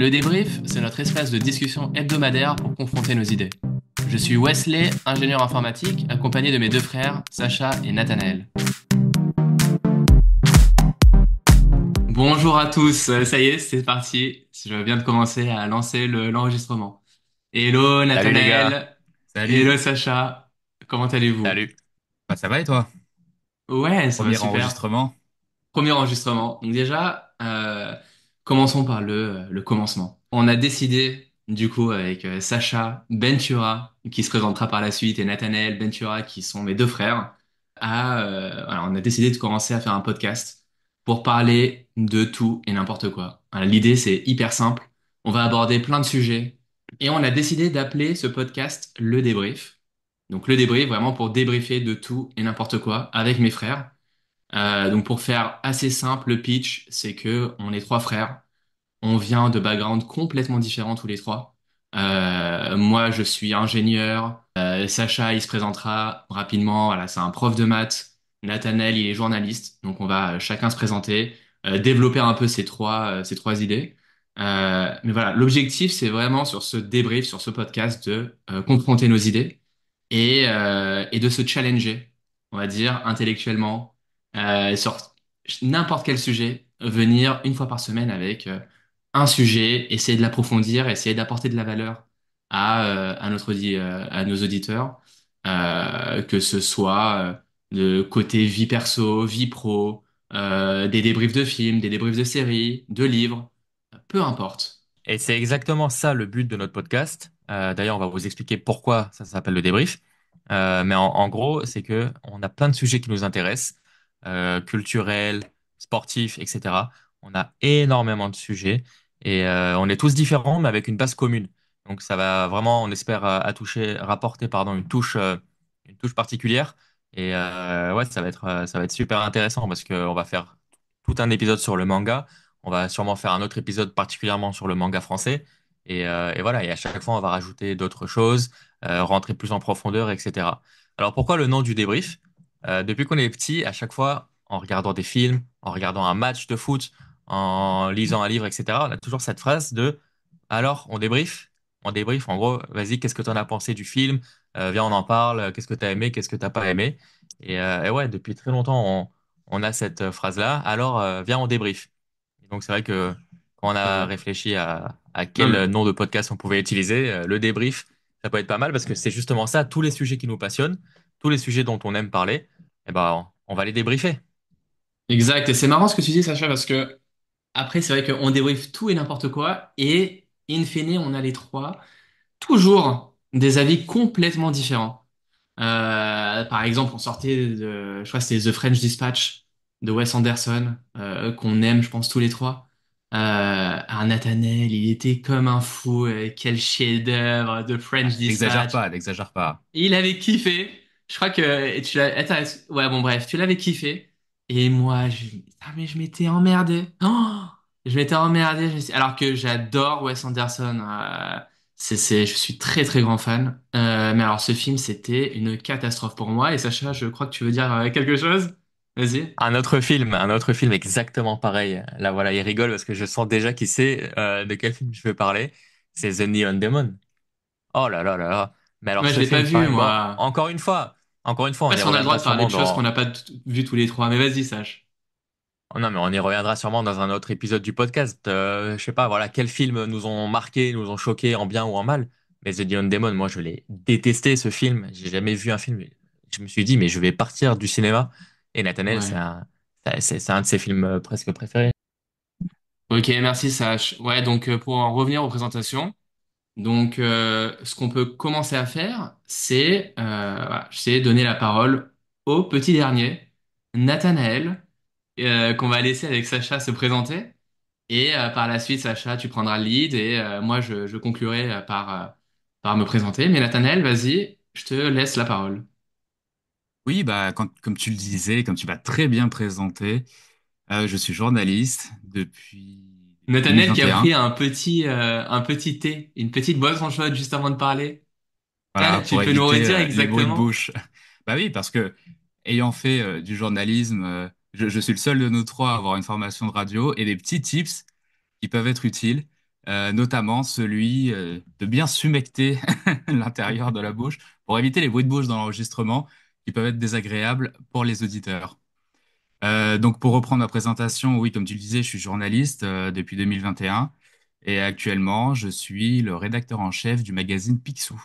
Le débrief, c'est notre espace de discussion hebdomadaire pour confronter nos idées. Je suis Wesley, ingénieur informatique, accompagné de mes deux frères, Sacha et Nathanaël. Bonjour à tous, ça y est, c'est parti. Je viens de commencer à lancer l'enregistrement. Hello Salut les gars. Nathanaël, hello Salut. Sacha, comment allez-vous? Salut. Bah, ça va et toi? Ouais, ça va Premier super. enregistrement. Premier enregistrement. Donc déjà, commençons par le commencement. On a décidé, du coup, avec Sacha Bentura, qui se présentera par la suite, et Nathanaël Bentura, qui sont mes deux frères, voilà, on a décidé de commencer à faire un podcast pour parler de tout et n'importe quoi. Voilà, l'idée, c'est hyper simple. On va aborder plein de sujets et on a décidé d'appeler ce podcast Le Débrief. Donc le débrief, vraiment pour débriefer de tout et n'importe quoi avec mes frères. Donc pour faire assez simple, le pitch, c'est que on est trois frères. On vient de backgrounds complètement différents tous les trois. Moi, je suis ingénieur. Sacha, il se présentera rapidement. Voilà, c'est un prof de maths. Nathanaël, il est journaliste. Donc on va chacun se présenter, développer un peu ces trois idées. Mais voilà, l'objectif, c'est vraiment sur ce débrief, sur ce podcast, de confronter nos idées et de se challenger, on va dire, intellectuellement sur n'importe quel sujet, venir une fois par semaine avec un sujet, essayer de l'approfondir, essayer d'apporter de la valeur à nos auditeurs, que ce soit de côté vie perso, vie pro, des débriefs de films, des débriefs de séries, de livres, peu importe. Et c'est exactement ça le but de notre podcast. D'ailleurs, on va vous expliquer pourquoi ça s'appelle le débrief. Mais en gros, c'est que on a plein de sujets qui nous intéressent, culturels, sportifs, etc. On a énormément de sujets et on est tous différents, mais avec une base commune. Donc ça va vraiment, on espère, rapporter, pardon, une touche particulière. Et ouais, ça va être super intéressant parce qu'on va faire tout un épisode sur le manga. On va sûrement faire un autre épisode particulièrement sur le manga français. Et voilà, et à chaque fois, on va rajouter d'autres choses, rentrer plus en profondeur, etc. Alors pourquoi le nom du débrief? Depuis qu'on est petit, à chaque fois, en regardant des films, en regardant un match de foot, en lisant un livre, etc., on a toujours cette phrase de alors, on débrief? On débrief, en gros, vas-y, qu'est-ce que tu en as pensé du film? Viens, on en parle, qu'est-ce que tu as aimé, qu'est-ce que t'as pas aimé? Et ouais, depuis très longtemps, on a cette phrase-là, alors viens, on débrief. Donc c'est vrai que quand on a Ouais. réfléchi à Non quel mais nom de podcast on pouvait utiliser, le débrief, ça peut être pas mal parce que c'est justement ça, tous les sujets qui nous passionnent, tous les sujets dont on aime parler, eh ben, on va les débriefer. exact. Et c'est marrant ce que tu dis, Sacha, parce que après, c'est vrai qu'on débriefe tout et n'importe quoi, et in fine, on a les trois toujours des avis complètement différents. Par exemple, on sortait de, je crois que c'était The French Dispatch de Wes Anderson, qu'on aime, je pense, tous les trois. Nathaniel, il était comme un fou, quel chef-d'œuvre de French N'exagère Dispatch. pas, n'exagère pas. Il avait kiffé. Je crois que et tu l'as. Attends, ouais, bon, bref, tu l'avais kiffé. Et moi, mais je m'étais emmerdé. Oh, je m'étais emmerdé. Alors que j'adore Wes Anderson. Je suis très très grand fan. Mais alors, ce film, c'était une catastrophe pour moi. Et Sacha, je crois que tu veux dire quelque chose? Vas-y. Un autre film exactement pareil. Là, voilà, il rigole parce que je sens déjà qu'il sait de quel film je veux parler. C'est The Neon Demon. Oh là là là là. Mais alors, Moi, je ce l'ai pas film, vu, pareil. Bon, moi. encore une fois, Je sais on pas y si on a le droit reviendra de parler sûrement de choses qu'on dans. n'a pas vues tous les trois. Mais vas-y, Sach. Oh non, mais on y reviendra sûrement dans un autre épisode du podcast. Je sais pas, voilà, quels films nous ont marqués, nous ont choqués en bien ou en mal. Mais The Neon Demon, moi, je l'ai détesté, ce film. J'ai jamais vu un film. Je me suis dit, mais je vais partir du cinéma. Et Nathaniel, Ouais. c'est un de ses films presque préférés. Ok, merci Sach. Ouais, donc pour en revenir aux présentations, donc ce qu'on peut commencer à faire, c'est donner la parole au petit dernier, Nathanaël, qu'on va laisser avec Sacha se présenter. Et par la suite, Sacha, tu prendras le lead et moi, je conclurai par me présenter. Mais Nathanaël, vas-y, je te laisse la parole. Oui, bah, comme tu le disais, comme tu l'as très bien présenté, je suis journaliste depuis Nathanaël qui a 2021. pris un petit thé, une petite boisson chaude juste avant de parler. Voilà, Tu pour peux nous éviter redire les bruits de exactement? bouche. Bah oui, parce que ayant fait du journalisme, je suis le seul de nous trois à avoir une formation de radio et des petits tips qui peuvent être utiles. notamment celui de bien sumecter l'intérieur de la bouche pour éviter les bruits de bouche dans l'enregistrement qui peuvent être désagréables pour les auditeurs. Donc pour reprendre ma présentation, oui, comme tu le disais, je suis journaliste depuis 2021 et actuellement je suis le rédacteur en chef du magazine Picsou.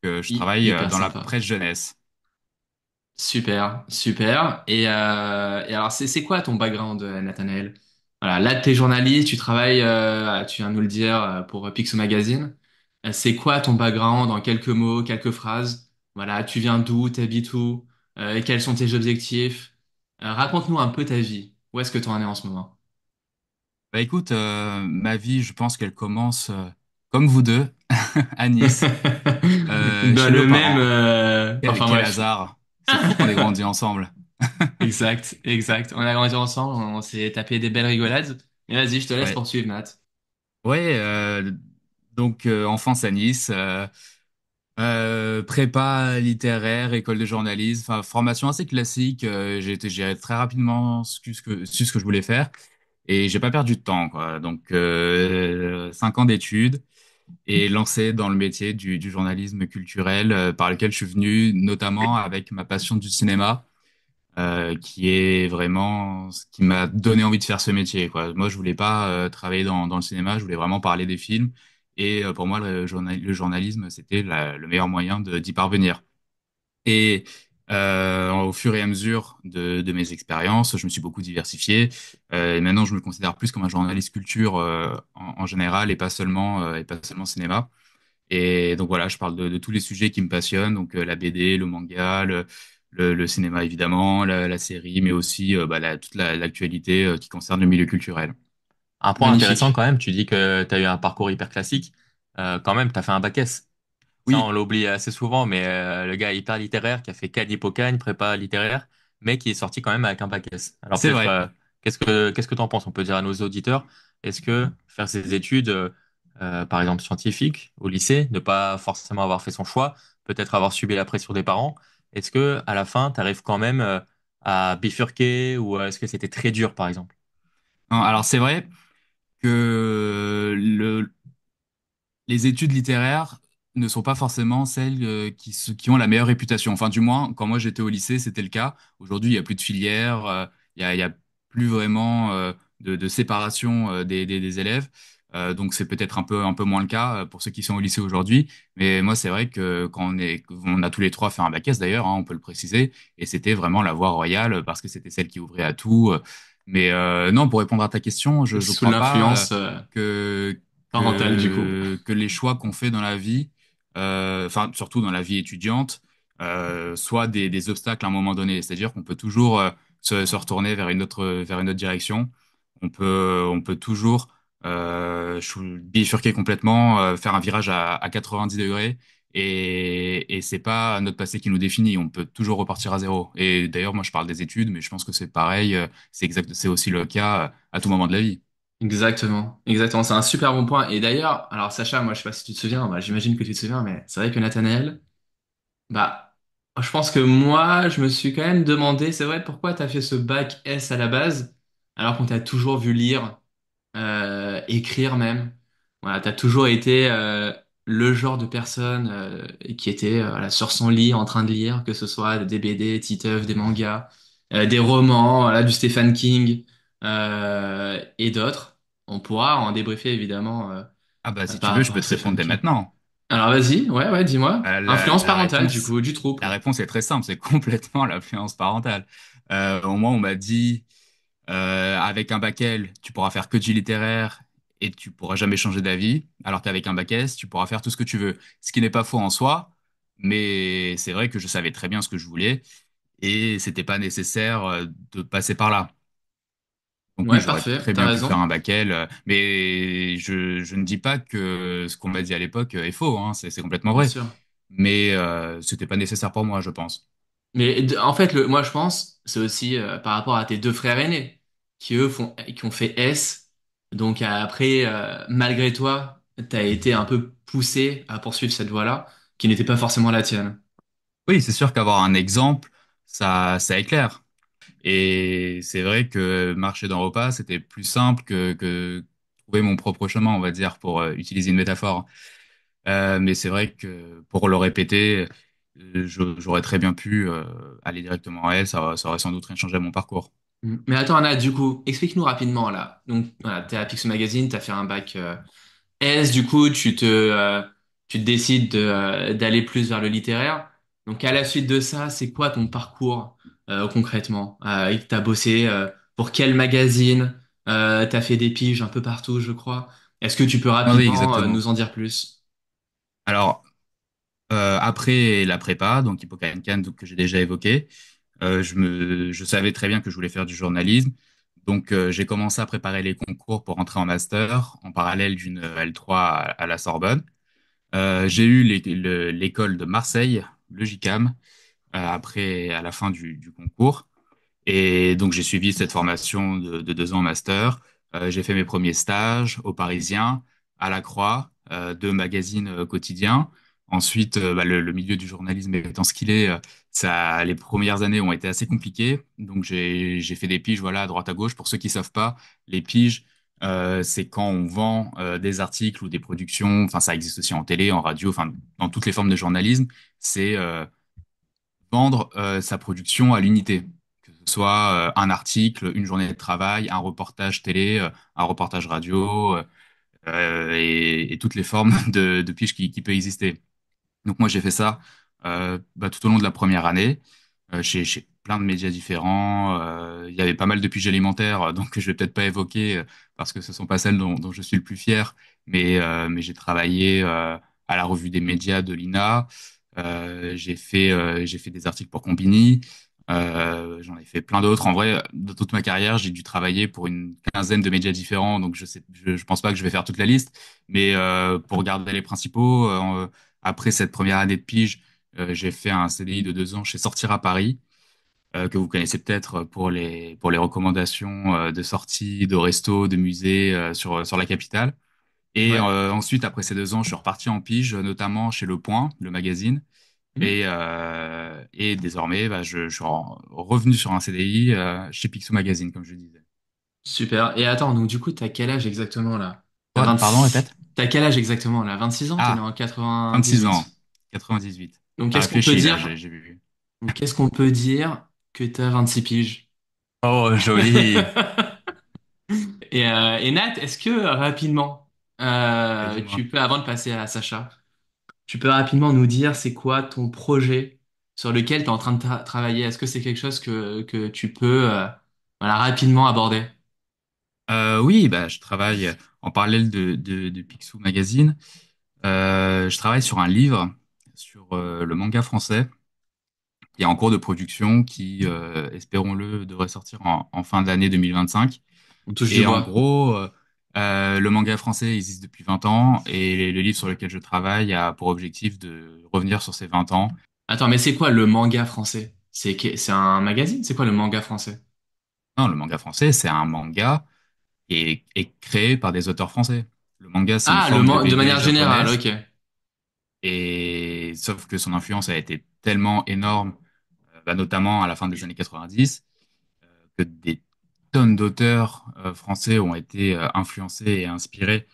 Je travaille Hyper dans la sympa. presse jeunesse. Super, super. Et alors, c'est quoi ton background, Nathanaël? Voilà, là, t'es journaliste, tu travailles, tu viens de nous le dire, pour Pixel Magazine. C'est quoi ton background en quelques mots, quelques phrases? Voilà, tu viens d'où, t'habites où, et quels sont tes objectifs? Raconte-nous un peu ta vie. Où est-ce que tu en es en ce moment? Bah écoute, ma vie, je pense qu'elle commence comme vous deux à Nice, Dans chez nos le même, parents. enfin Quel bref. hasard! C'est fou qu'on ait grandi ensemble. Exact, exact. On a grandi ensemble, on s'est tapé des belles rigolades. Mais vas-y, je te laisse Ouais, poursuivre, Nat. ouais. Donc enfance à Nice, prépa littéraire, école de journalisme, enfin formation assez classique. J'ai très rapidement su ce que je voulais faire et j'ai pas perdu de temps, quoi. Donc 5 ans d'études et lancé dans le métier du journalisme culturel par lequel je suis venu, notamment avec ma passion du cinéma, qui est vraiment ce qui m'a donné envie de faire ce métier, quoi. Moi, je voulais pas travailler dans le cinéma, je voulais vraiment parler des films. Et pour moi, le journalisme, c'était le meilleur moyen d'y parvenir. Et au fur et à mesure de mes expériences, je me suis beaucoup diversifié. Et maintenant, je me considère plus comme un journaliste culture en général et pas seulement cinéma. Et donc voilà, je parle de tous les sujets qui me passionnent, donc la BD, le manga, le cinéma évidemment, la série, mais aussi toute l'actualité qui concerne le milieu culturel. Un point intéressant Magnifique. quand même, tu dis que tu as eu un parcours hyper classique. Quand même, tu as fait un bac S. Ça, on Oui, l'oublie assez souvent, mais le gars hyper littéraire qui a fait Cagnes Hippocagne, prépa littéraire, mais qui est sorti quand même avec un bac S. Alors c'est peut-être, vrai. qu'est-ce que t'en penses? On peut dire à nos auditeurs, est-ce que faire ses études, par exemple scientifiques, au lycée, ne pas forcément avoir fait son choix, peut-être avoir subi la pression des parents, est-ce que à la fin, tu arrives quand même à bifurquer ou est-ce que c'était très dur, par exemple? Non, alors c'est vrai que les études littéraires ne sont pas forcément celles qui ont la meilleure réputation. Enfin, du moins, quand moi j'étais au lycée, c'était le cas. Aujourd'hui, il y a plus de filière, il y a plus vraiment de séparation des élèves. Donc, c'est peut-être un peu moins le cas pour ceux qui sont au lycée aujourd'hui. Mais moi, c'est vrai que on a tous les trois fait un bac S d'ailleurs, hein, on peut le préciser, et c'était vraiment la voie royale parce que c'était celle qui ouvrait à tout. Mais non, pour répondre à ta question, je Sous crois pas l'influence, que parentale, du coup. que les choix qu'on fait dans la vie, enfin surtout dans la vie étudiante, soient des obstacles à un moment donné. C'est-à-dire qu'on peut toujours se retourner vers une autre direction. On peut toujours bifurquer complètement, faire un virage à 90 degrés. Et c'est pas notre passé qui nous définit. On peut toujours repartir à zéro. Et d'ailleurs, moi, je parle des études, mais je pense que c'est pareil. C'est aussi le cas à tout moment de la vie. Exactement, exactement. C'est un super bon point. Et d'ailleurs, alors Sacha, moi je sais pas si tu te souviens, bah, j'imagine que tu te souviens, mais c'est vrai que Nathanaël, bah, je pense que moi, je me suis quand même demandé, c'est vrai, pourquoi t'as fait ce bac S à la base, alors qu'on t'a toujours vu lire, écrire même. Voilà, t'as toujours été le genre de personne qui était voilà, sur son lit en train de lire, que ce soit des BD, Titeuf, des mangas, des romans, voilà, du Stephen King et d'autres. On pourra en débriefer évidemment Ah bah si tu par veux, je rapport peux à te répondre Stephen dès King. maintenant. Alors vas-y, ouais, ouais, dis-moi. Influence parentale, du coup, du La trouble. réponse est très simple, c'est complètement l'influence parentale. Au moins, on m'a dit, avec un bac L, tu pourras faire que du littéraire et tu pourras jamais changer d'avis, alors qu'avec un bac S, tu pourras faire tout ce que tu veux. Ce qui n'est pas faux en soi, mais c'est vrai que je savais très bien ce que je voulais et c'était pas nécessaire de passer par là. Donc oui, Ouais, j'aurais parfait, très t'as bien pu faire raison, un bac L, mais je ne dis pas que ce qu'on m'a dit à l'époque est faux, hein, c'est complètement bien vrai. sûr. Mais c'était pas nécessaire pour moi, je pense. Mais en fait, moi je pense, c'est aussi par rapport à tes deux frères aînés, qui ont fait S. Donc après, malgré toi, t'as été un peu poussé à poursuivre cette voie-là, qui n'était pas forcément la tienne. Oui, c'est sûr qu'avoir un exemple, ça éclaire. Et c'est vrai que marcher dans le repas, c'était plus simple que trouvé mon propre chemin, on va dire, pour utiliser une métaphore. Mais c'est vrai que pour le répéter, j'aurais très bien pu aller directement à elle, ça aurait sans doute rien changé à mon parcours. Mais attends, Anna, du coup, explique-nous rapidement là. Donc, voilà, t'es à Pixel Magazine, t'as fait un bac S, du coup, tu te décides d'aller plus vers le littéraire. Donc, à la suite de ça, c'est quoi ton parcours concrètement? T'as bossé pour quel magazine? T'as fait des piges un peu partout, je crois. Est-ce que tu peux Ah oui, rapidement exactement. nous en dire plus? Alors, après la prépa, donc Hippocampus, donc que j'ai déjà évoqué, je savais très bien que je voulais faire du journalisme. Donc, j'ai commencé à préparer les concours pour entrer en master en parallèle d'une L3 à la Sorbonne. J'ai eu l'école de Marseille, le JCAM, après, à la fin du concours. Et donc, j'ai suivi cette formation de 2 ans en master. J'ai fait mes premiers stages au Parisien, à la Croix, 2 magazines quotidiens. Ensuite, le milieu du journalisme étant ce qu'il est, les premières années ont été assez compliquées. Donc, j'ai fait des piges, voilà, à droite à gauche. Pour ceux qui savent pas, les piges, c'est quand on vend des articles ou des productions. Enfin, ça existe aussi en télé, en radio, enfin, dans toutes les formes de journalisme. C'est vendre sa production à l'unité, que ce soit un article, une journée de travail, un reportage télé, un reportage radio, et toutes les formes de pitch qui peut exister. Donc moi j'ai fait ça tout au long de la première année, chez plein de médias différents. Il y avait pas mal de piges alimentaires, donc que je vais peut-être pas évoquer parce que ce sont pas celles dont je suis le plus fier, mais j'ai travaillé à la revue des médias de l'INA. J'ai fait des articles pour Combini. J'en ai fait plein d'autres. En vrai, dans toute ma carrière, j'ai dû travailler pour une quinzaine de médias différents, donc je pense pas que je vais faire toute la liste, mais pour garder les principaux, après cette première année de pige, j'ai fait un CDI de 2 ans chez Sortir à Paris, que vous connaissez peut-être pour les recommandations de sorties, de restos, de musées sur la capitale. Et Ouais. ensuite, après ces 2 ans, je suis reparti en pige, notamment chez Le Point, le magazine. Mhm. Et désormais, je suis revenu sur un CDI chez Picsou Magazine, comme je disais. Super. Et attends, donc du coup, t'as quel âge exactement là? Pardon, répète? T'as quel âge exactement là? 6 ans? T'es né Ah, en 26 ans, 98. 98. Donc T'as qu'est-ce qu'on peut réfléchi là, dire? j'ai vu. Donc, qu'est-ce qu'on peut dire que t'as 26 piges? Oh, joli. Et Nat, est-ce que rapidement, Dis-moi. tu peux, avant de passer à Sacha, tu peux rapidement nous dire c'est quoi ton projet sur lequel tu es en train de travailler? Est-ce que c'est quelque chose que tu peux voilà, rapidement aborder? Oui, je travaille en parallèle de Picsou Magazine. Je travaille sur un livre sur le manga français qui est en cours de production, qui, espérons-le, devrait sortir en fin d'année 2025. On touche du Et en bois. gros, le manga français existe depuis 20 ans et le livre sur lequel je travaille a pour objectif de revenir sur ces 20 ans. Attends, mais c'est quoi le manga français? C'est un magazine? C'est quoi le manga français? Non, le manga français, c'est un manga est créé par des auteurs français. Le manga, c'est une Ah, forme de de BD manière générale, japonaise, ok. et sauf que son influence a été tellement énorme, notamment à la fin des années 90, que des tonnes d'auteurs français ont été influencés et inspirés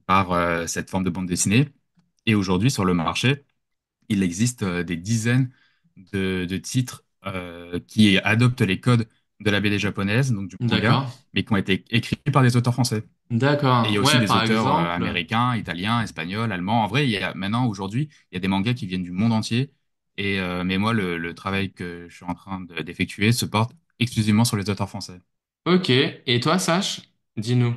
par cette forme de bande dessinée. Et aujourd'hui, sur le marché, il existe des dizaines de titres qui adoptent les codes de la BD japonaise, donc du manga, D'accord. mais qui ont été écrits par des auteurs français. Et il y a D'accord. aussi Ouais, des par auteurs exemple. américains, italiens, espagnols, allemands. En vrai, il y a maintenant, aujourd'hui, il y a des mangas qui viennent du monde entier. Mais moi, le travail que je suis en train d'effectuer se porte exclusivement sur les auteurs français. Ok. Et toi, Sach? Dis-nous.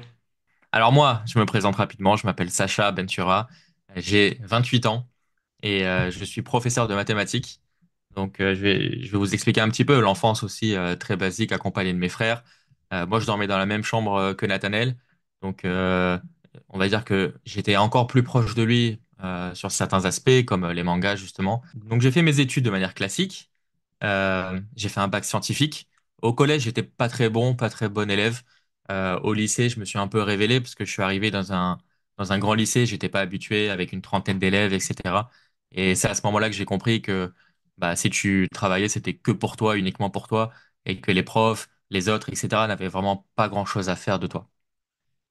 Alors moi, je me présente rapidement, je m'appelle Sacha Bentura, j'ai 28 ans et je suis professeur de mathématiques. Donc je vais vous expliquer un petit peu l'enfance aussi très basique accompagné de mes frères. Moi, je dormais dans la même chambre que Nathanaël. Donc on va dire que j'étais encore plus proche de lui sur certains aspects comme les mangas justement. Donc j'ai fait mes études de manière classique. J'ai fait un bac scientifique. Au collège, j'étais pas très bon, pas très bon élève. Au lycée, je me suis un peu révélé parce que je suis arrivé dans un grand lycée, j'étais pas habitué avec une trentaine d'élèves, etc. Et c'est à ce moment-là que j'ai compris que bah, si tu travaillais, c'était que pour toi, uniquement pour toi, et que les profs, les autres, etc. n'avaient vraiment pas grand-chose à faire de toi.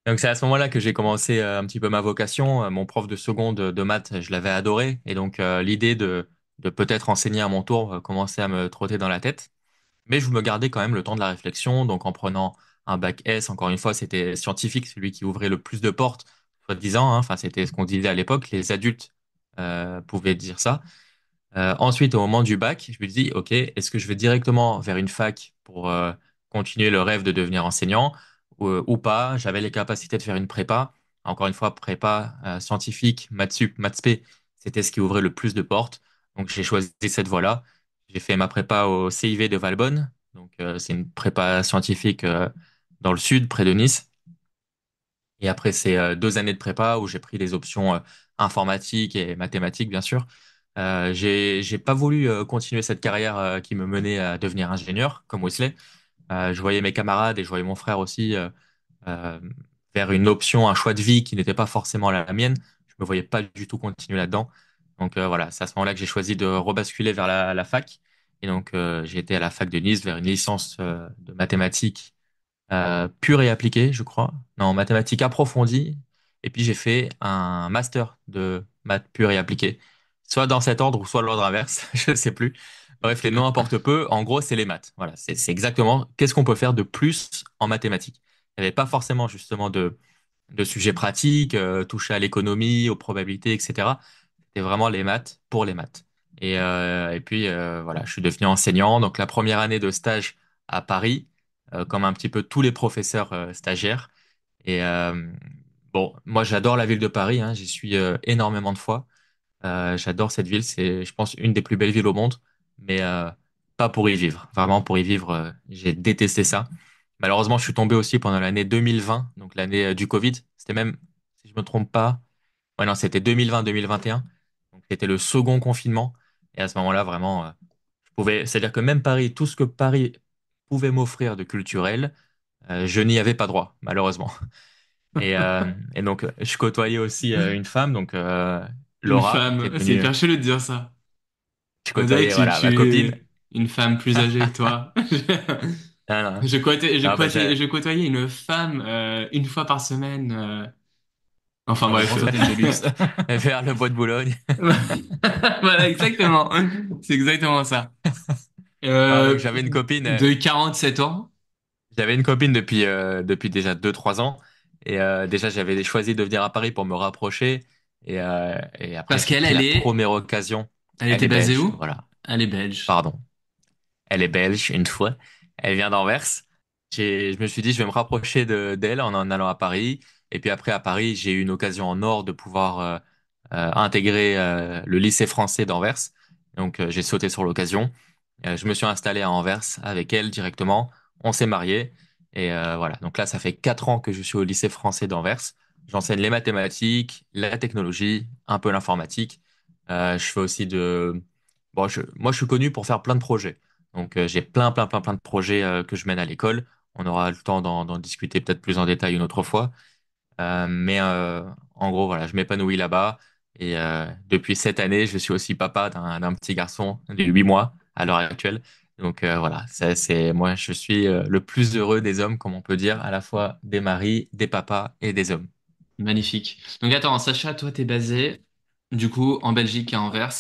Donc c'est à ce moment-là que j'ai commencé un petit peu ma vocation. Mon prof de seconde de maths, je l'avais adoré. Et donc l'idée de peut-être enseigner à mon tour commençait à me trotter dans la tête. Mais je me gardais quand même le temps de la réflexion. Donc en prenant un bac S, encore une fois, c'était scientifique, celui qui ouvrait le plus de portes, soi-disant, hein. Enfin, c'était ce qu'on disait à l'époque. Les adultes pouvaient dire ça. Ensuite, au moment du bac, je me dis, OK, est-ce que je vais directement vers une fac pour continuer le rêve de devenir enseignant ou pas? J'avais les capacités de faire une prépa. Encore une fois, prépa scientifique, maths sup, maths spé, c'était ce qui ouvrait le plus de portes. Donc, j'ai choisi cette voie-là. J'ai fait ma prépa au CIV de Valbonne. Donc, c'est une prépa scientifique dans le sud, près de Nice. Et après, c'est 2 années de prépa où j'ai pris les options informatique et mathématiques, bien sûr. J'ai pas voulu continuer cette carrière qui me menait à devenir ingénieur, comme Wesley. Je voyais mes camarades et je voyais mon frère aussi euh, vers une option, un choix de vie qui n'était pas forcément la mienne. Je me voyais pas du tout continuer là-dedans. Donc voilà, c'est à ce moment-là que j'ai choisi de rebasculer vers la fac. Et donc j'ai été à la fac de Nice vers une licence de mathématiques pure et appliquée, je crois. Non, mathématiques approfondies. Et puis j'ai fait un master de maths pure et appliquée. Soit dans cet ordre ou soit l'ordre inverse, je ne sais plus. Bref, les noms importent peu. En gros, c'est les maths. Voilà, c'est exactement qu'est-ce qu'on peut faire de plus en mathématiques. Il n'y avait pas forcément justement de sujets pratiques, touchés à l'économie, aux probabilités, etc. C'était vraiment les maths pour les maths. Et puis voilà, je suis devenu enseignant. Donc la première année de stage à Paris, comme un petit peu tous les professeurs stagiaires. Et bon, moi j'adore la ville de Paris, hein, j'y suis énormément de fois. J'adore cette ville, c'est, je pense, une des plus belles villes au monde, mais pas pour y vivre. Vraiment, pour y vivre, j'ai détesté ça. Malheureusement, je suis tombé aussi pendant l'année 2020, donc l'année du Covid. C'était même, si je me trompe pas, ouais, non, c'était 2020-2021. Donc c'était le second confinement. Et à ce moment-là, vraiment, je pouvais, c'est-à-dire que même Paris, tout ce que Paris pouvait m'offrir de culturel, je n'y avais pas droit, malheureusement. Et donc, je côtoyais aussi une femme, donc Une Laura, qui est femme, c'est devenue. hyper chelou de dire ça. Je On dirait que côtoyais, voilà, ma copine. une femme plus âgée que toi. Non, non, Je non, bah, côtoyais, je côtoyais une femme une fois par semaine. Enfin Dans les bref. grands hôtels de luxe. vers le bois de Boulogne. Voilà, exactement. C'est exactement ça. Non, donc, Euh, de 7 ans. j'avais une copine depuis déjà 2, 3 ans. Et déjà, j'avais choisi de venir à Paris pour me rapprocher. Et après, Parce j'ai qu'elle, pris la première occasion. elle Elle était est basée belge, où? voilà. Elle est belge. Pardon. Elle est belge, une fois. Elle vient d'Anvers. Je me suis dit, je vais me rapprocher d'elle en allant à Paris. Et puis après, à Paris, j'ai eu une occasion en or de pouvoir intégrer le lycée français d'Anvers. Donc, j'ai sauté sur l'occasion. Je me suis installé à Anvers avec elle directement. On s'est mariés. Et voilà. Donc là, ça fait 4 ans que je suis au lycée français d'Anvers. J'enseigne les mathématiques, la technologie, un peu l'informatique. Je fais aussi de... Bon, moi, je suis connu pour faire plein de projets. Donc, j'ai plein de projets que je mène à l'école. On aura le temps d'en discuter peut-être plus en détail une autre fois. Mais en gros, voilà, je m'épanouis là-bas. Et depuis cette année, je suis aussi papa d'un petit garçon de 8 mois à l'heure actuelle. Donc voilà, moi, je suis le plus heureux des hommes, comme on peut dire, à la fois des maris, des papas et des hommes. Magnifique. Donc attends, Sacha, toi, t'es basé, du coup, en Belgique et à Anvers.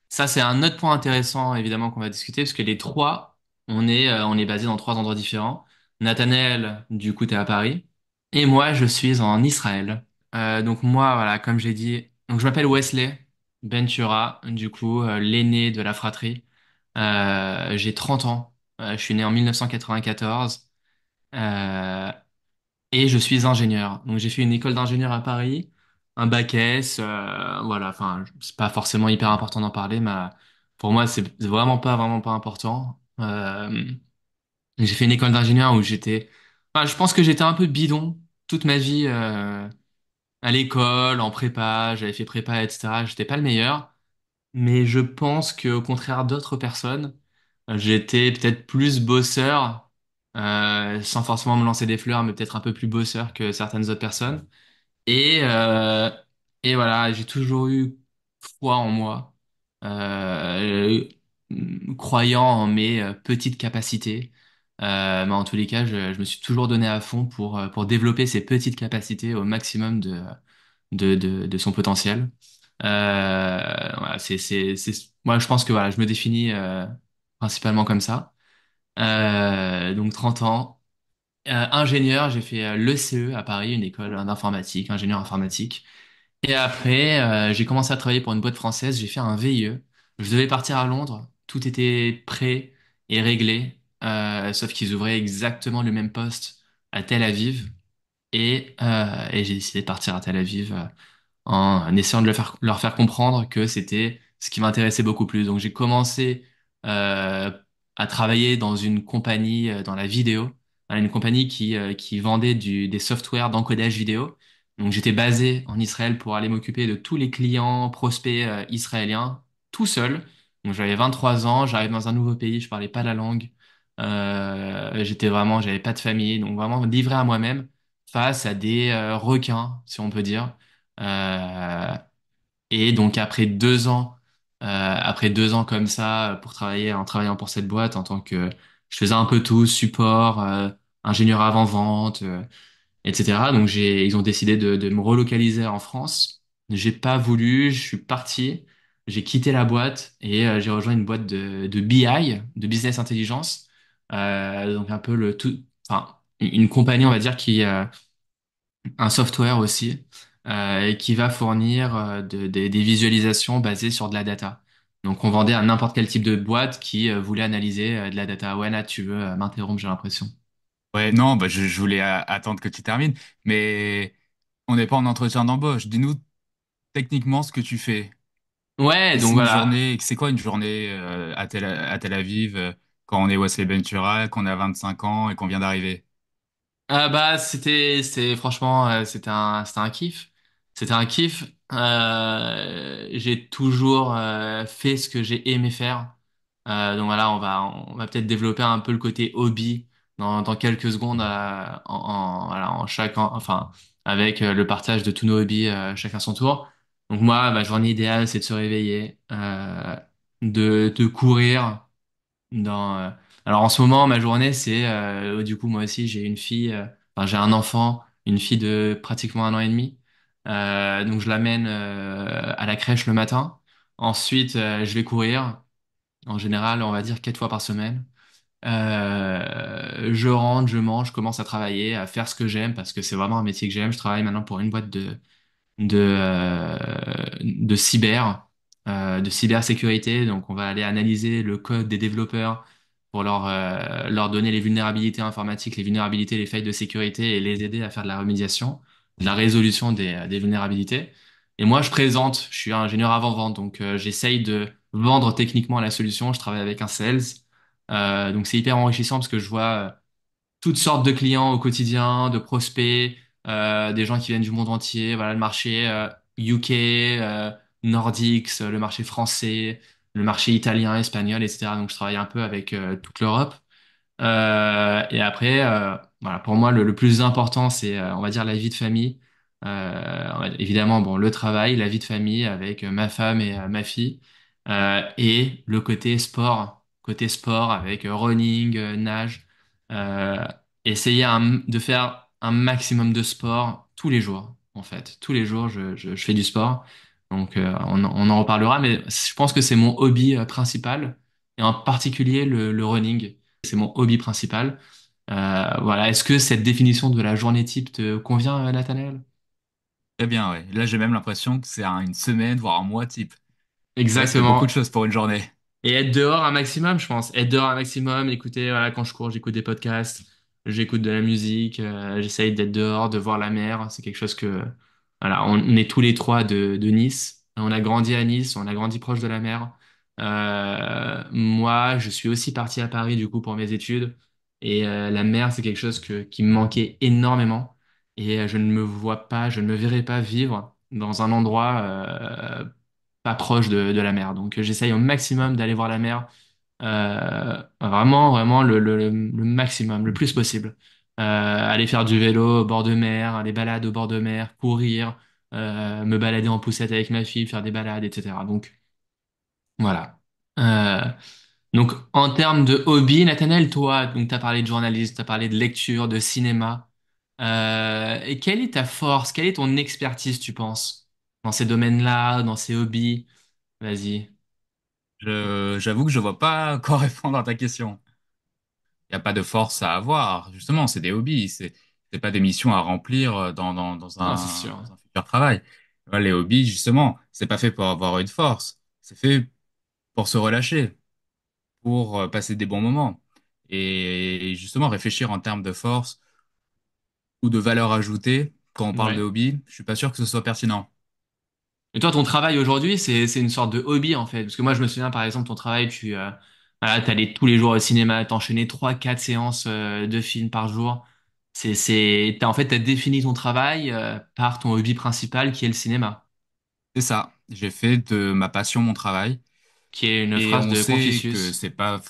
Ça, c'est un autre point intéressant, évidemment, qu'on va discuter, parce que les trois, on est basé dans trois endroits différents. Nathanaël, du coup, t'es à Paris. Et moi, je suis en Israël. Donc moi, voilà, comme j'ai dit, donc je m'appelle Wesley Bentura, du coup, l'aîné de la fratrie. J'ai 30 ans. Je suis né en 1994. Euh, et je suis ingénieur. Donc j'ai fait une école d'ingénieur à Paris, un bac S, voilà, enfin, c'est pas forcément hyper important d'en parler, mais pour moi, c'est vraiment pas important. J'ai fait une école d'ingénieur où enfin, je pense que j'étais un peu bidon toute ma vie à l'école, en prépa, j'avais fait prépa, etc. J'étais pas le meilleur, mais je pense qu'au contraire d'autres personnes, j'étais peut-être plus bosseur, sans forcément me lancer des fleurs, mais peut-être un peu plus bosseur que certaines autres personnes. Et, euh, et voilà, j'ai toujours eu foi en moi, croyant en mes petites capacités. Mais en tous les cas, je me suis toujours donné à fond pour développer ses petites capacités au maximum de son potentiel. Voilà, moi, je pense que voilà, je me définis principalement comme ça. Donc 30 ans. Ingénieur, j'ai fait l'ECE à Paris, une école d'informatique, ingénieur informatique. Et après, j'ai commencé à travailler pour une boîte française, j'ai fait un VIE. Je devais partir à Londres, tout était prêt et réglé, sauf qu'ils ouvraient exactement le même poste à Tel Aviv. Et j'ai décidé de partir à Tel Aviv en essayant de leur faire comprendre que c'était ce qui m'intéressait beaucoup plus. Donc j'ai commencé euh, à travailler dans une compagnie dans la vidéo, une compagnie qui vendait des softwares d'encodage vidéo. Donc j'étais basé en Israël pour aller m'occuper de tous les clients, prospects israéliens, tout seul. Donc j'avais 23 ans, j'arrive dans un nouveau pays, je parlais pas la langue. J'avais pas de famille, donc vraiment livré à moi-même face à des requins, si on peut dire. Euh, et donc après 2 ans comme ça, pour travailler en travaillant pour cette boîte, en tant que je faisais un peu tout, support, ingénieur avant-vente, etc. Donc ils ont décidé de me relocaliser en France. J'ai pas voulu, je suis parti, j'ai quitté la boîte et j'ai rejoint une boîte de BI, de business intelligence. Donc un peu enfin une compagnie, on va dire un software aussi et qui va fournir des visualisations basées sur de la data. Donc on vendait à n'importe quel type de boîte qui voulait analyser de la data. Ouais, là tu veux m'interrompre, j'ai l'impression. Ouais, non, bah, je voulais attendre que tu termines, mais on n'est pas en entretien d'embauche. Dis-nous techniquement ce que tu fais. Ouais, Qu'est-ce donc une voilà. journée, c'est quoi une journée à Tel Aviv quand on est Wesley Ventura, qu'on a 25 ans et qu'on vient d'arriver? Bah c'était franchement c'était un kiff. C'était un kiff. J'ai toujours fait ce que j'ai aimé faire. Donc voilà, on va peut-être développer un peu le côté hobby dans quelques secondes voilà, enfin avec le partage de tous nos hobbies chacun son tour. Donc moi, ma journée idéale, c'est de se réveiller, de courir dans, alors en ce moment, ma journée, c'est du coup moi aussi j'ai une fille, enfin j'ai un enfant, une fille de pratiquement 1 an et demi. Donc je l'amène à la crèche le matin. Ensuite, je vais courir. En général, on va dire 4 fois par semaine. Je rentre, je mange, je commence à travailler, à faire ce que j'aime parce que c'est vraiment un métier que j'aime. Je travaille maintenant pour une boîte de de cybersécurité. Donc, on va aller analyser le code des développeurs pour leur donner les vulnérabilités informatiques, les vulnérabilités, les failles de sécurité et les aider à faire de la remédiation, de la résolution des vulnérabilités. Et moi, je suis ingénieur avant-vente, donc j'essaye de vendre techniquement la solution. Je travaille avec un sales. Donc, c'est hyper enrichissant parce que je vois toutes sortes de clients au quotidien, de prospects, des gens qui viennent du monde entier. Voilà, le marché UK, Nordics, le marché français, le marché italien, espagnol, etc. Donc, je travaille un peu avec toute l'Europe. Et après, voilà, pour moi, le plus important, c'est, on va dire, la vie de famille. Évidemment, bon, le travail, la vie de famille avec ma femme et ma fille, et le côté sport avec running, nage. Euh, essayer de faire un maximum de sport tous les jours, en fait. Tous les jours, je fais du sport. Donc, on en reparlera, mais je pense que c'est mon hobby principal, et en particulier le running. C'est mon hobby principal. Voilà. Est-ce que cette définition de la journée type te convient, Nathanaël? Très bien, ouais. Là, j'ai même l'impression que c'est une semaine, voire un mois type. Ouais, ça fait beaucoup de Exactement. choses pour une journée. Et être dehors un maximum, je pense. Être dehors un maximum, écouter, voilà, quand je cours, j'écoute des podcasts, j'écoute de la musique, j'essaye d'être dehors, de voir la mer. C'est quelque chose que, voilà, on est tous les trois de Nice. On a grandi à Nice, on a grandi proche de la mer. Moi, je suis aussi parti à Paris, du coup, pour mes études. Et la mer, c'est quelque chose qui me manquait énormément. Et je ne me vois pas, je ne me verrais pas vivre dans un endroit pas proche de la mer. Donc j'essaye au maximum d'aller voir la mer, vraiment, vraiment le maximum, le plus possible. Aller faire du vélo au bord de mer, aller balade au bord de mer, courir, me balader en poussette avec ma fille, faire des balades, etc. Donc voilà. Euh, Donc, en termes de hobby, Nathanaël, toi, donc tu as parlé de journalisme, tu as parlé de lecture, de cinéma. Et quelle est ta force, quelle est ton expertise, tu penses, dans ces domaines-là, dans ces hobbies? Vas-y. J'avoue que je vois pas quoi répondre à ta question. Il n'y a pas de force à avoir. Justement, c'est des hobbies. C'est pas des missions à remplir Non, c'est sûr. dans un futur travail. Voilà, les hobbies, justement, c'est pas fait pour avoir une force. C'est fait pour se relâcher, pour passer des bons moments. Et justement, réfléchir en termes de force ou de valeur ajoutée, quand on parle de Ouais. hobby, je suis pas sûr que ce soit pertinent. Et toi, ton travail aujourd'hui, c'est une sorte de hobby en fait. Parce que moi, je me souviens par exemple, ton travail, voilà, t'allais tous les jours au cinéma, t'enchaînais 3, 4 séances de films par jour. En fait, t'as défini ton travail par ton hobby principal qui est le cinéma, C'est ça. J'ai fait de ma passion mon travail. qui est une Et phrase on de sait que Confucius.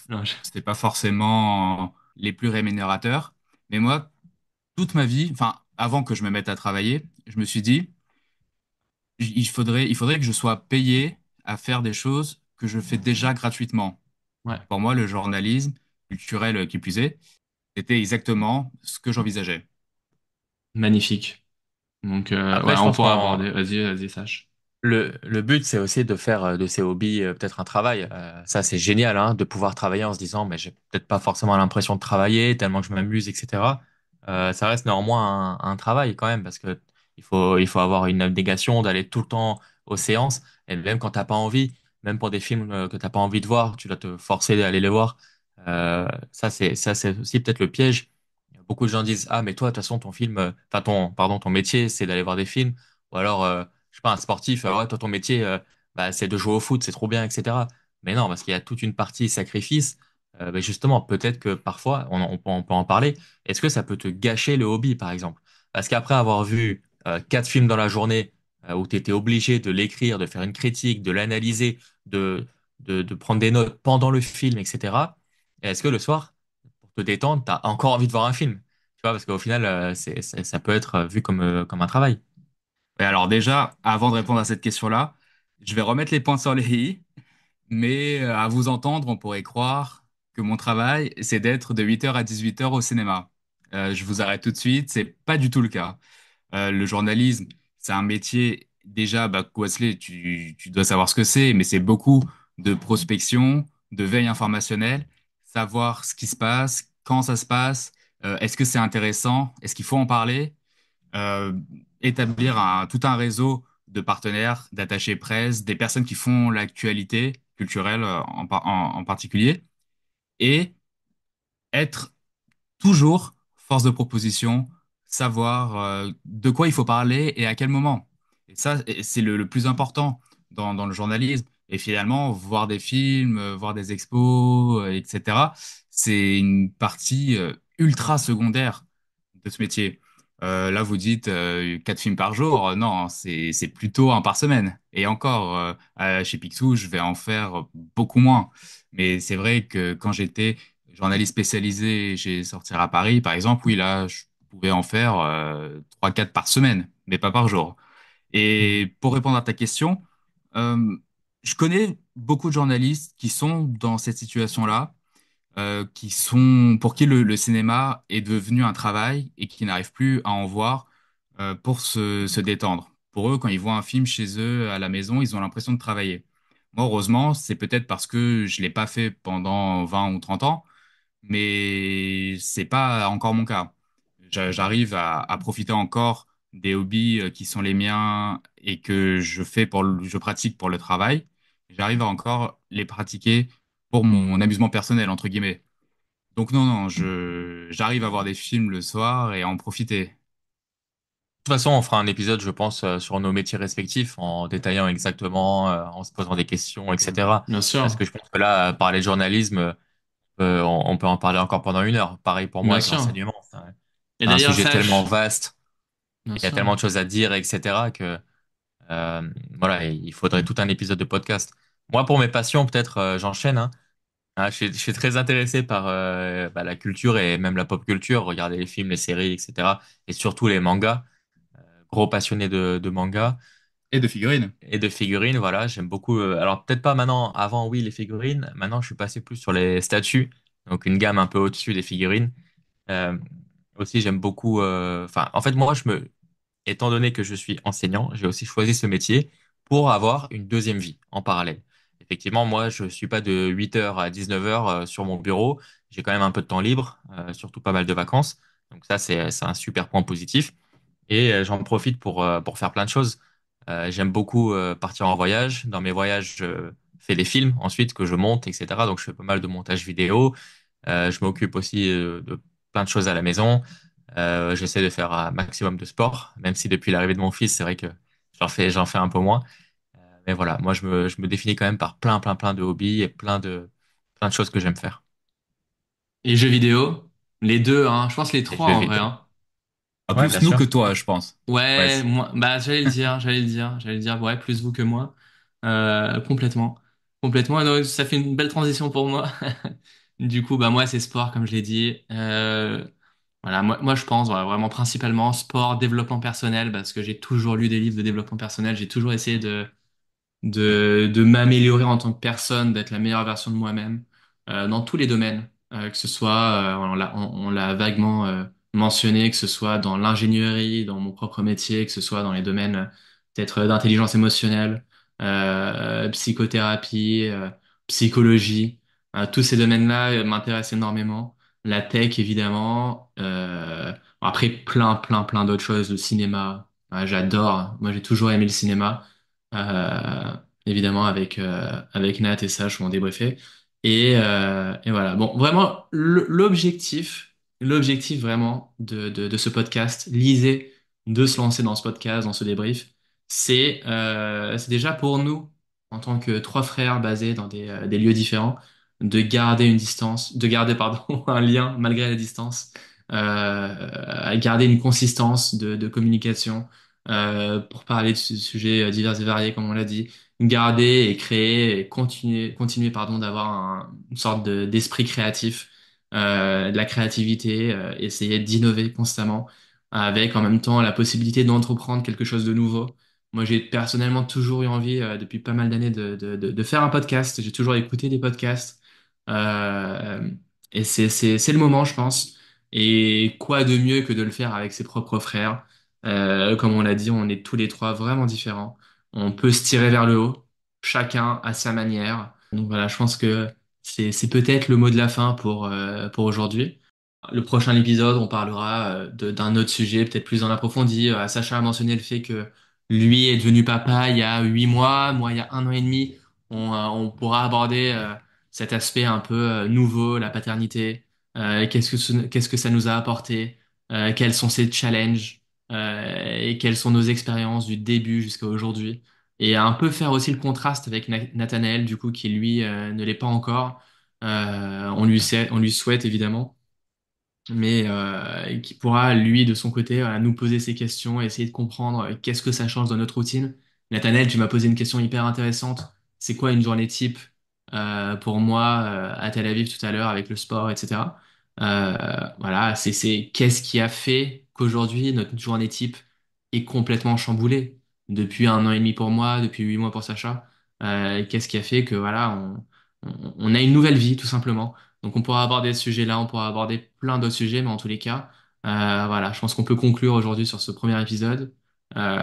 Non, c'est pas forcément les plus rémunérateurs. Mais moi, toute ma vie, enfin, avant que je me mette à travailler, je me suis dit, il faudrait que je sois payé à faire des choses que je fais déjà gratuitement. ouais, Pour moi, le journalisme culturel qui plus est, c'était exactement ce que j'envisageais. magnifique. Donc, ouais, Après, je on pense pourra qu'on aborder. Vas-y, vas-y, Sach. le but, c'est aussi de faire de ces hobbies peut-être un travail. Ça, c'est génial, hein, de pouvoir travailler en se disant, mais j'ai peut-être pas forcément l'impression de travailler tellement que je m'amuse, etc. Ça reste néanmoins un travail quand même parce que il faut avoir une abnégation d'aller tout le temps aux séances et même quand t'as pas envie, même pour des films que t'as pas envie de voir, tu dois te forcer d'aller les voir. Ça, c'est aussi peut-être le piège. Beaucoup de gens disent, ah, mais toi, de toute façon, ton film, enfin pardon, ton métier, c'est d'aller voir des films. Ou alors, je sais pas, un sportif, ouais, toi, ton métier, bah, c'est de jouer au foot, c'est trop bien, etc. Mais non, parce qu'il y a toute une partie sacrifice. Mais justement, peut-être que parfois, on peut en parler. Est-ce que ça peut te gâcher le hobby, par exemple? Parce qu'après avoir vu 4 films dans la journée, où tu étais obligé de l'écrire, de faire une critique, de l'analyser, de prendre des notes pendant le film, etc. Est-ce que le soir, pour te détendre, tu as encore envie de voir un film? Tu vois, parce qu'au final, ça peut être vu comme un travail. Et alors déjà, avant de répondre à cette question-là, je vais remettre les points sur les i. Mais à vous entendre, on pourrait croire que mon travail, c'est d'être de 8 heures à 18 heures au cinéma. Je vous arrête tout de suite, c'est pas du tout le cas. Le journalisme, c'est un métier, déjà, bah, Wesley, tu dois savoir ce que c'est, mais c'est beaucoup de prospection, de veille informationnelle, savoir ce qui se passe, quand ça se passe, est-ce que c'est intéressant, est-ce qu'il faut en parler, euh, établir tout un réseau de partenaires, d'attachés presse, des personnes qui font l'actualité culturelle en particulier, et être toujours force de proposition, savoir de quoi il faut parler et à quel moment. Et ça, c'est le plus important dans le journalisme. Et finalement, voir des films, voir des expos, etc., c'est une partie ultra secondaire de ce métier. Là, vous dites 4 films par jour. Non, c'est plutôt un par semaine. Et encore, chez Picsou, je vais en faire beaucoup moins. Mais c'est vrai que quand j'étais journaliste spécialisé chez Sortir à Paris, par exemple, oui, là, je pouvais en faire 3-4 par semaine, mais pas par jour. Et pour répondre à ta question, euh, je connais beaucoup de journalistes qui sont dans cette situation-là, pour qui le cinéma est devenu un travail et qui n'arrivent plus à en voir pour se détendre. Pour eux, quand ils voient un film chez eux à la maison, ils ont l'impression de travailler. Moi, heureusement, c'est peut-être parce que je l'ai pas fait pendant 20 ou 30 ans, mais c'est pas encore mon cas. J'arrive à profiter encore des hobbies qui sont les miens et que je pratique pour le travail. J'arrive à encore les pratiquer pour mon amusement personnel, entre guillemets. Donc non, non, j'arrive à voir des films le soir et à en profiter. De toute façon, on fera un épisode, je pense, sur nos métiers respectifs, en détaillant exactement, en se posant des questions, etc. Bien Parce sûr, que je pense que là, parler de journalisme, on peut en parler encore pendant 1 heure. Pareil pour moi bien avec sûr. l'enseignement. Et C'est un d'ailleurs, sujet tellement Sach, vaste, bien il y a tellement de sûr. choses à dire, etc. que voilà, il faudrait tout un épisode de podcast. Moi, pour mes passions, peut-être, j'enchaîne, hein. Je suis très intéressé par bah, la culture et même la pop culture, regarder les films, les séries, etc. Et surtout les mangas. Gros passionné de manga. Et de figurines. et de figurines. Voilà, j'aime beaucoup. Alors peut-être pas maintenant. Avant, oui, les figurines. Maintenant, je suis passé plus sur les statues. Donc une gamme un peu au-dessus des figurines. Euh, Aussi, j'aime beaucoup. Enfin, en fait, moi, étant donné que je suis enseignant, j'ai aussi choisi ce métier pour avoir une deuxième vie en parallèle. Effectivement, moi, je suis pas de 8h à 19h sur mon bureau. J'ai quand même un peu de temps libre, surtout pas mal de vacances. Donc ça, c'est un super point positif. Et j'en profite pour faire plein de choses. J'aime beaucoup partir en voyage. Dans mes voyages, je fais des films ensuite que je monte, etc. Donc je fais pas mal de montage vidéo. Je m'occupe aussi de plein de choses à la maison. J'essaie de faire un maximum de sport, même si depuis l'arrivée de mon fils, c'est vrai que j'en fais un peu moins. Mais voilà, moi, je me définis quand même par plein de hobbies et plein de choses que j'aime faire. Et jeux vidéo, les deux, hein, je pense les Les trois jeux en vrai, vidéo. hein. Ah, Ouais, bien plus nous sûr. que toi, je pense. Ouais, Ouais, moi, bah j'allais le dire, ouais, plus vous que moi, complètement, complètement. Donc, ça fait une belle transition pour moi. Du coup, bah moi c'est sport comme je l'ai dit. Voilà, moi je pense voilà, vraiment principalement sport, développement personnel parce que j'ai toujours lu des livres de développement personnel. J'ai toujours essayé de m'améliorer en tant que personne, d'être la meilleure version de moi-même dans tous les domaines, que ce soit, on l'a vaguement mentionné, que ce soit dans l'ingénierie, dans mon propre métier, que ce soit dans les domaines peut-être d'intelligence émotionnelle, psychothérapie, psychologie. Tous ces domaines-là m'intéressent énormément. La tech, évidemment. Après, plein d'autres choses. Le cinéma, j'adore. Moi, j'ai toujours aimé le cinéma. Euh, Évidemment avec Nat et Sach où on débriefait et voilà bon vraiment l'objectif vraiment de ce podcast lisez de se lancer dans ce podcast dans ce débrief c'est déjà pour nous en tant que trois frères basés dans des lieux différents de garder une distance de garder pardon un lien malgré la distance à garder une consistance de communication pour parler de ce sujet divers et variés, comme on l'a dit, garder et créer et continuer pardon, d'avoir une sorte d'esprit créatif, de la créativité, essayer d'innover constamment, avec en même temps la possibilité d'entreprendre quelque chose de nouveau. Moi, j'ai personnellement toujours eu envie, depuis pas mal d'années, de faire un podcast. J'ai toujours écouté des podcasts. Euh, et c'est le moment, je pense. Et quoi de mieux que de le faire avec ses propres frères? Comme on l'a dit, on est tous les trois vraiment différents. On peut se tirer vers le haut, chacun à sa manière. Donc voilà, je pense que c'est peut-être le mot de la fin pour aujourd'hui. Le prochain épisode, on parlera d'un autre sujet, peut-être plus en approfondi. Sacha a mentionné le fait que lui est devenu papa il y a 8 mois, moi il y a 1 an et demi. On pourra aborder cet aspect un peu nouveau, la paternité. Qu'est-ce que ça nous a apporté? Quels sont ses challenges? Et quelles sont nos expériences du début jusqu'à aujourd'hui? Et un peu faire aussi le contraste avec Nathanaël, du coup, qui lui ne l'est pas encore. On lui souhaite évidemment mais qui pourra, lui, de son côté, nous poser ces questions, essayer de comprendre qu'est-ce que ça change dans notre routine. Nathanaël, tu m'as posé une question hyper intéressante. C'est quoi une journée type pour moi à Tel Aviv tout à l'heure avec le sport, etc. Voilà, c'est qu'est-ce qui a fait qu'aujourd'hui notre journée type est complètement chamboulée depuis 1 an et demi pour moi, depuis 8 mois pour Sacha. Qu'est-ce qui a fait que voilà, on a une nouvelle vie tout simplement. Donc on pourra aborder ce sujet-là, on pourra aborder plein d'autres sujets, mais en tous les cas, voilà, je pense qu'on peut conclure aujourd'hui sur ce premier épisode.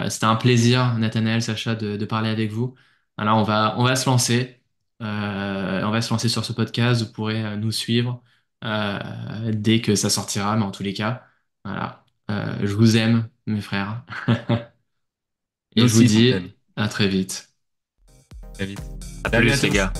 C'était un plaisir, Nathanaël, Sacha, de parler avec vous. Alors on va se lancer. On va se lancer sur ce podcast. Vous pourrez nous suivre dès que ça sortira, mais en tous les cas, voilà. Je vous aime, mes frères, Nous et je vous aussi, on dis t'aime. à très vite. Très vite. À Salut à plus, les tous. gars.